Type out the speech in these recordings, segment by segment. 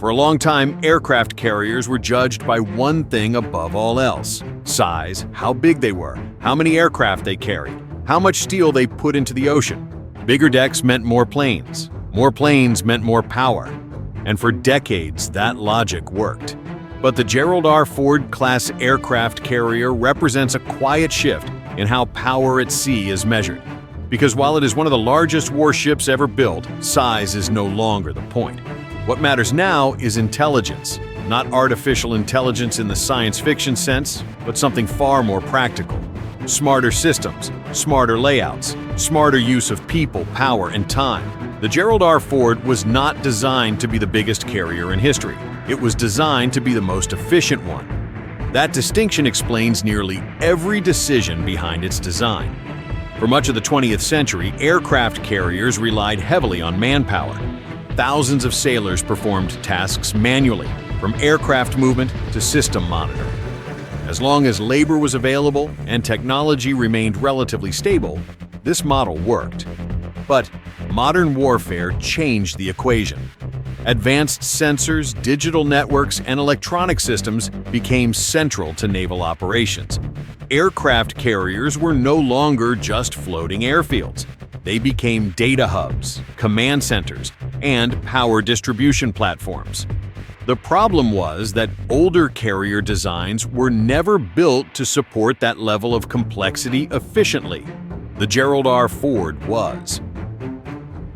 For a long time, aircraft carriers were judged by one thing above all else: size, how big they were, how many aircraft they carried, how much steel they put into the ocean. Bigger decks meant more planes meant more power. And for decades, that logic worked. But the Gerald R. Ford-class aircraft carrier represents a quiet shift in how power at sea is measured. Because while it is one of the largest warships ever built, size is no longer the point. What matters now is intelligence, not artificial intelligence in the science fiction sense, but something far more practical. Smarter systems, smarter layouts, smarter use of people, power, and time. The Gerald R. Ford was not designed to be the biggest carrier in history. It was designed to be the most efficient one. That distinction explains nearly every decision behind its design. For much of the 20th century, aircraft carriers relied heavily on manpower. Thousands of sailors performed tasks manually, from aircraft movement to system monitoring. As long as labor was available and technology remained relatively stable, this model worked. But modern warfare changed the equation. Advanced sensors, digital networks, and electronic systems became central to naval operations. Aircraft carriers were no longer just floating airfields. They became data hubs, command centers, and power distribution platforms. The problem was that older carrier designs were never built to support that level of complexity efficiently. The Gerald R. Ford was.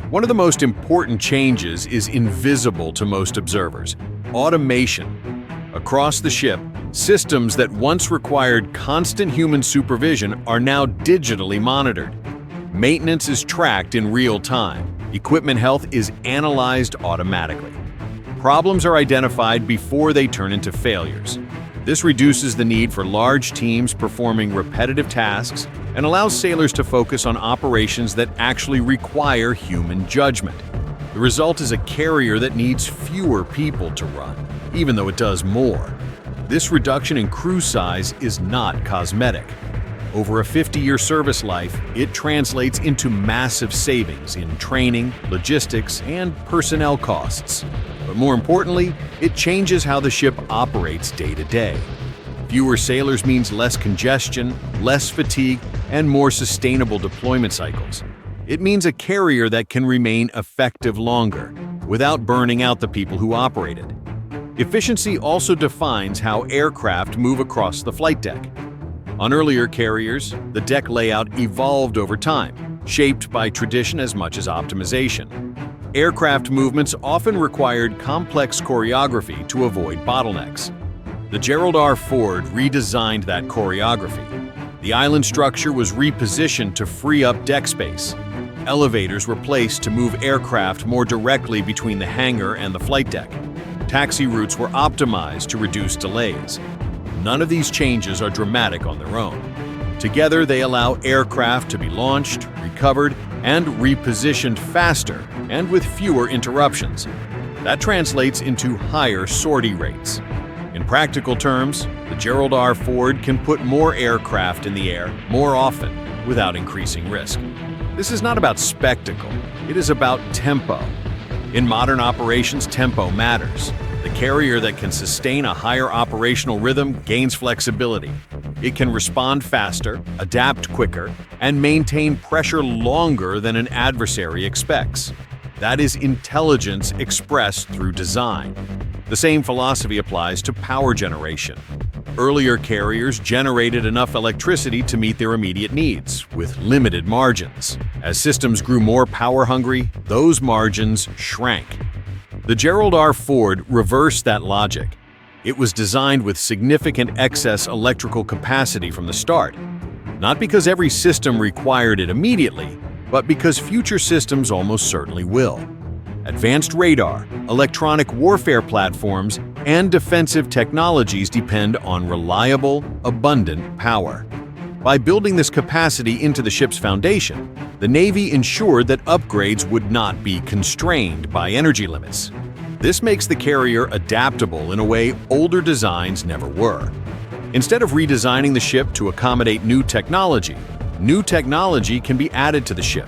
One of the most important changes is invisible to most observers: automation. Across the ship, systems that once required constant human supervision are now digitally monitored. Maintenance is tracked in real time. Equipment health is analyzed automatically. Problems are identified before they turn into failures. This reduces the need for large teams performing repetitive tasks and allows sailors to focus on operations that actually require human judgment. The result is a carrier that needs fewer people to run, even though it does more. This reduction in crew size is not cosmetic. Over a 50-year service life, it translates into massive savings in training, logistics, and personnel costs. But more importantly, it changes how the ship operates day to day. Fewer sailors means less congestion, less fatigue, and more sustainable deployment cycles. It means a carrier that can remain effective longer, without burning out the people who operate it. Efficiency also defines how aircraft move across the flight deck. On earlier carriers, the deck layout evolved over time, shaped by tradition as much as optimization. Aircraft movements often required complex choreography to avoid bottlenecks. The Gerald R. Ford redesigned that choreography. The island structure was repositioned to free up deck space. Elevators were placed to move aircraft more directly between the hangar and the flight deck. Taxi routes were optimized to reduce delays. None of these changes are dramatic on their own. Together, they allow aircraft to be launched, recovered, and repositioned faster and with fewer interruptions. That translates into higher sortie rates. In practical terms, the Gerald R. Ford can put more aircraft in the air more often without increasing risk. This is not about spectacle, it is about tempo. In modern operations, tempo matters. The carrier that can sustain a higher operational rhythm gains flexibility. It can respond faster, adapt quicker, and maintain pressure longer than an adversary expects. That is intelligence expressed through design. The same philosophy applies to power generation. Earlier carriers generated enough electricity to meet their immediate needs, with limited margins. As systems grew more power-hungry, those margins shrank. The Gerald R. Ford reversed that logic. It was designed with significant excess electrical capacity from the start, not because every system required it immediately, but because future systems almost certainly will. Advanced radar, electronic warfare platforms, and defensive technologies depend on reliable, abundant power. By building this capacity into the ship's foundation, the Navy ensured that upgrades would not be constrained by energy limits. This makes the carrier adaptable in a way older designs never were. Instead of redesigning the ship to accommodate new technology can be added to the ship.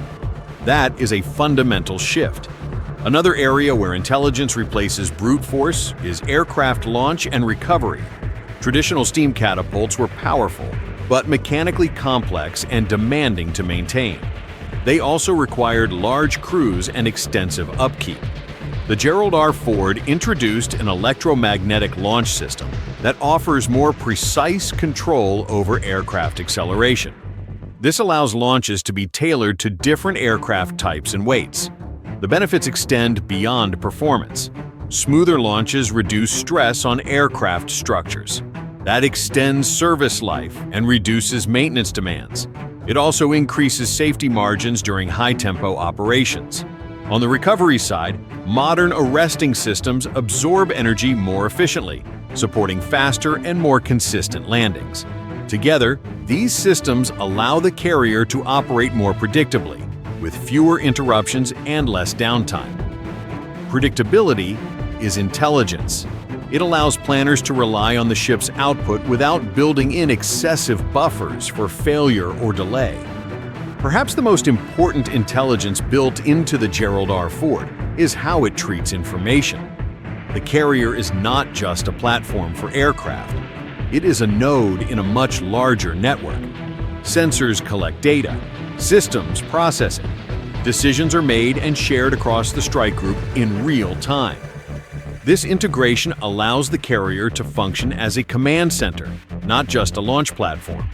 That is a fundamental shift. Another area where intelligence replaces brute force is aircraft launch and recovery. Traditional steam catapults were powerful, but mechanically complex and demanding to maintain. They also required large crews and extensive upkeep. The Gerald R. Ford introduced an electromagnetic launch system that offers more precise control over aircraft acceleration. This allows launches to be tailored to different aircraft types and weights. The benefits extend beyond performance. Smoother launches reduce stress on aircraft structures. That extends service life and reduces maintenance demands. It also increases safety margins during high-tempo operations. On the recovery side, modern arresting systems absorb energy more efficiently, supporting faster and more consistent landings. Together, these systems allow the carrier to operate more predictably, with fewer interruptions and less downtime. Predictability is intelligence. It allows planners to rely on the ship's output without building in excessive buffers for failure or delay. Perhaps the most important intelligence built into the Gerald R. Ford is how it treats information. The carrier is not just a platform for aircraft. It is a node in a much larger network. Sensors collect data, systems process it. Decisions are made and shared across the strike group in real time. This integration allows the carrier to function as a command center, not just a launch platform.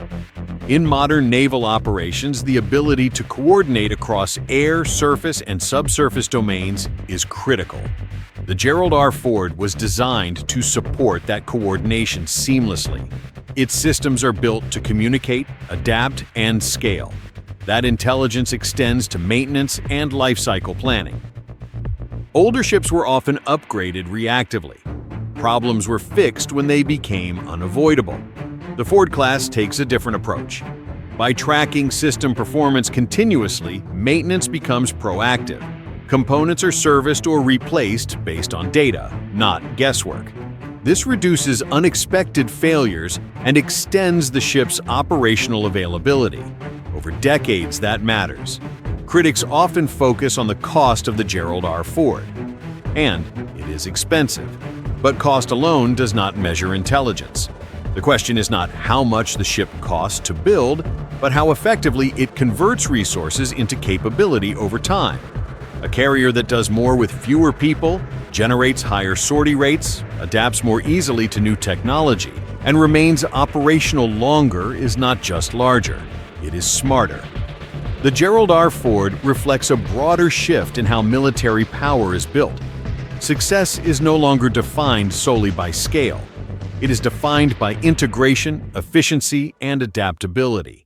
In modern naval operations, the ability to coordinate across air, surface, and subsurface domains is critical. The Gerald R. Ford was designed to support that coordination seamlessly. Its systems are built to communicate, adapt, and scale. That intelligence extends to maintenance and lifecycle planning. Older ships were often upgraded reactively. Problems were fixed when they became unavoidable. The Ford class takes a different approach. By tracking system performance continuously, maintenance becomes proactive. Components are serviced or replaced based on data, not guesswork. This reduces unexpected failures and extends the ship's operational availability. Over decades, that matters. Critics often focus on the cost of the Gerald R. Ford. And it is expensive. But cost alone does not measure intelligence. The question is not how much the ship costs to build, but how effectively it converts resources into capability over time. A carrier that does more with fewer people, generates higher sortie rates, adapts more easily to new technology, and remains operational longer is not just larger, it is smarter. The Gerald R. Ford reflects a broader shift in how military power is built. Success is no longer defined solely by scale. It is defined by integration, efficiency, and adaptability.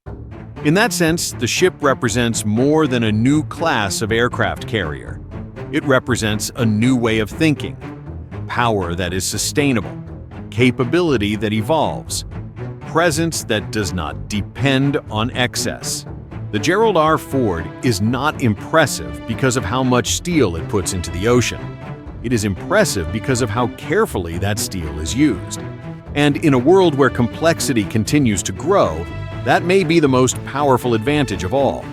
In that sense, the ship represents more than a new class of aircraft carrier. It represents a new way of thinking, power that is sustainable, capability that evolves, presence that does not depend on excess. The Gerald R. Ford is not impressive because of how much steel it puts into the ocean. It is impressive because of how carefully that steel is used. And in a world where complexity continues to grow, that may be the most powerful advantage of all.